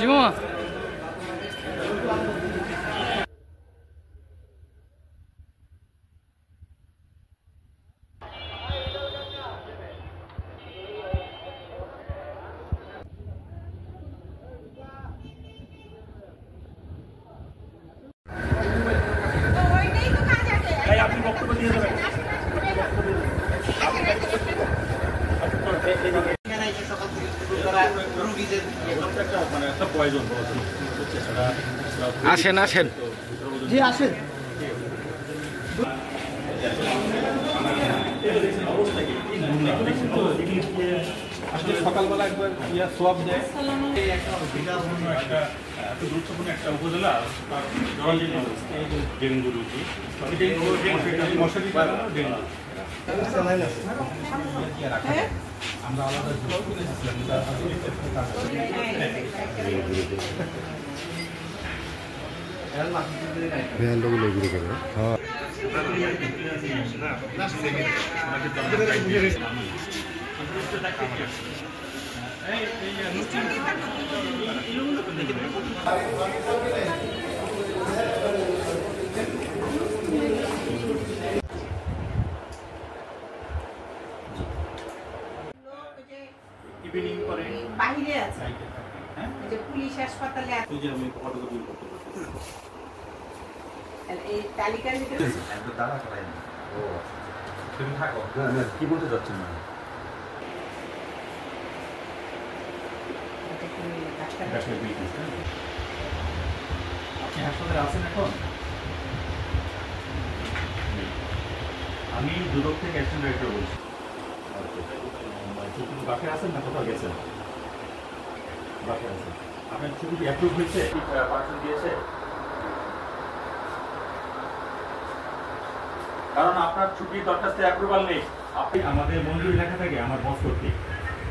জিমা আসেন আসেন জি আসেন। সকালবেলা একবার সোয়াব দেয় একটা গুরুত্বপূর্ণ একটা উপজেলা ডেঙ্গু রুগী মশারি ডেঙ্গু আমরা আলাদা ইভিনিং করে বাইরে আছে, যে পুলিশ হাসপাতালে আছে, আমি ফটোকপি করতে পারছি এই তালিকার ভিতরে একদম দাঁড়া করাই না। ও তুমি থাকো, না কি বলতে যাচ্ছেন না আপনি হাসপাতালে আছেন এখন? আমি দুদক থেকে অ্যাসিস্ট্যান্ট ডাইরেক্টর বলছি। ছুটি বাসায় আছেন না কোথাও গেছেন? বাসায় আছেন। আপনার ছুটি কি অ্যাপ্রুভ হয়েছে? পার্সেল দিয়েছে? কারণ আপনার ছুটির দরখাস্তে অ্যাপ্রুভাল নেই। আপনি আমাদের মঞ্জুরি লেখা থাকে আমার বস করতে,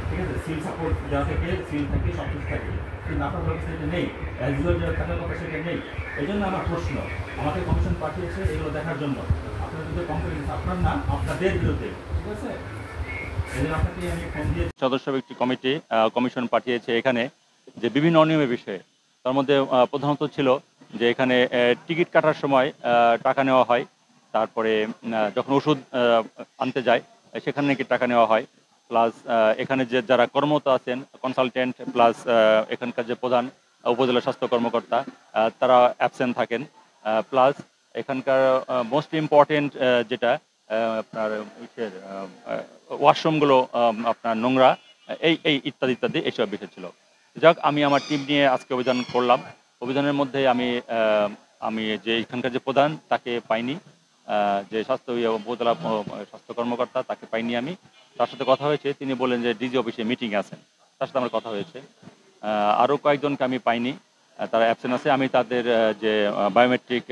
ঠিক আছে, সিল সাপোর্ট দেওয়া থেকে সিল থাকে সব কিছু থাকে, কিন্তু আপনার দরখাস্তে এটা নেই, অ্যাজুয়াল যেটা থাকার কথা সেটা নেই। এই জন্য আমার প্রশ্ন, আমাকে কমিশন পাঠিয়েছে এগুলো দেখার জন্য। আপনার বিরুদ্ধে কমপ্লেন আপনার না, আপনাদের বিরুদ্ধে, ঠিক আছে? এই জন্য আপনাকে আমি ফোন দিয়ে সদস্য একটি কমিশন পাঠিয়েছে এখানে, যে বিভিন্ন অনিয়মের বিষয়ে। তার মধ্যে প্রধানত ছিল যে এখানে টিকিট কাটার সময় টাকা নেওয়া হয়, তারপরে যখন ওষুধ আনতে যায় সেখানে নাকি টাকা নেওয়া হয়, প্লাস এখানে যে যারা কর্মরত আছেন কনসালটেন্ট প্লাস এখানকার যে প্রধান উপজেলা স্বাস্থ্য কর্মকর্তা তারা অ্যাবসেন্ট থাকেন, প্লাস এখানকার মোস্ট ইম্পর্টেন্ট যেটা আপনার ওয়াশরুমগুলো আপনার নোংরা, এই এই ইত্যাদি ইত্যাদি এইসব বিষয় ছিল। যাক, আমি আমার টিম নিয়ে আজকে অভিযান করলাম। অভিযানের মধ্যে আমি যে এখানকার যে প্রধান তাকে পাইনি, যে স্বাস্থ্য উপজেলা স্বাস্থ্য কর্মকর্তা তাকে পাইনি আমি। তার সাথে কথা হয়েছে, তিনি বললেন যে ডিজি অফিসে মিটিং আছেন, তার সাথে আমার কথা হয়েছে। আরও কয়েকজনকে আমি পাইনি, তারা অ্যাবসেন্ট আছে। আমি তাদের যে বায়োমেট্রিক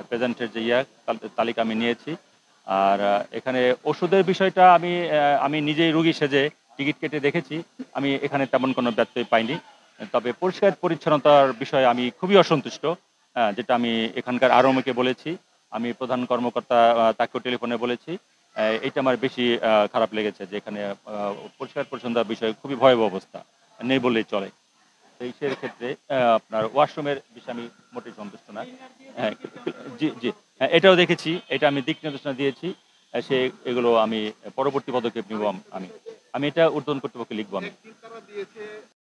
প্রেজেন্টের যে তালিকা আমি নিয়েছি। আর এখানে ওষুধের বিষয়টা আমি নিজেই রুগী সেজে টিকিট কেটে দেখেছি, আমি এখানে তেমন কোনো ব্যত্যয় পাইনি। তবে পরিষ্কার পরিচ্ছন্নতার বিষয়ে আমি খুবই অসন্তুষ্ট, যেটা আমি এখানকার আরএমওকে বলেছি, আমি প্রধান কর্মকর্তা তাকেও টেলিফোনে বলেছি। এইটা আমার বেশি খারাপ লেগেছে যে এখানে পরিষ্কার পরিচ্ছন্নতার বিষয়ে খুবই ভয়াবহ অবস্থা, নেই বললেই চলে। এই ক্ষেত্রে আপনার ওয়াশরুমের বিষয়ে আমি মোটেই সন্তুষ্ট না। হ্যাঁ, জি জি, হ্যাঁ এটাও দেখেছি, এটা আমি দিক নির্দেশনা দিয়েছি, এগুলো আমি পরবর্তী পদক্ষেপ নিব। আমি এটা ঊর্ধ্বতন কর্তৃপক্ষে লিখবো আমি।